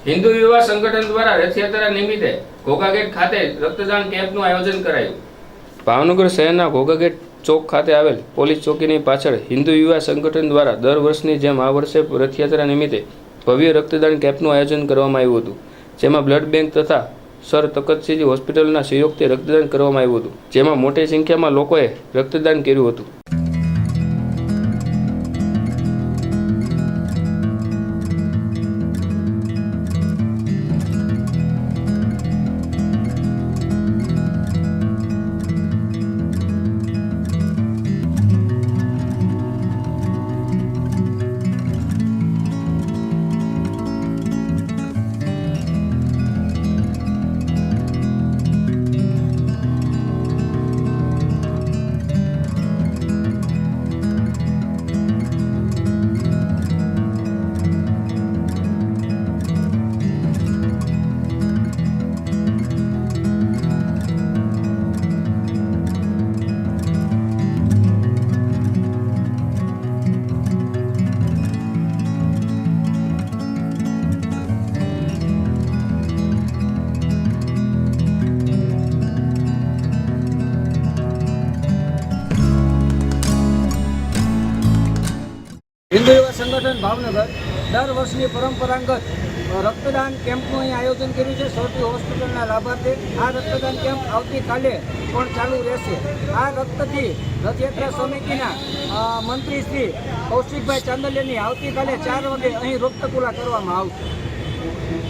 હિન્દુ યુવા સંગઠન દ્વારા રથયાત્રા નિમિત્તે ઘોઘાગેટ ખાતે રક્તદાન કેમ્પનું આયોજન કરાયું. ભાવનગર શહેરના ઘોઘાગેટ ચોક ખાતે આવેલ પોલીસ ચોકીની પાછળ હિન્દુ યુવા સંગઠન દ્વારા દર વર્ષની જેમ આ વર્ષે રથયાત્રા નિમિત્તે ભવ્ય રક્તદાન કેમ્પનું આયોજન કરવામાં આવ્યું હતું, જેમાં બ્લડ બેંક તથા સર તખતસિંહ હોસ્પિટલના સહયોગથી રક્તદાન કરવામાં આવ્યું હતું, જેમાં મોટી સંખ્યામાં લોકોએ રક્તદાન કર્યું હતું. હિન્દુ યુવા સંગઠન ભાવનગર દર વર્ષની પરંપરાગત રક્તદાન કેમ્પનું અહીં આયોજન કર્યું છે. સૌથી હોસ્પિટલના લાભાર્થે આ રક્તદાન કેમ્પ આવતીકાલે પણ ચાલુ રહેશે. આ રક્તથી રથયાત્રા સમિતિના મંત્રી શ્રી કૌશિકભાઈ ચાંદલિયાની આવતીકાલે 4 વાગે અહીં રક્ત પૂરા કરવામાં આવશે.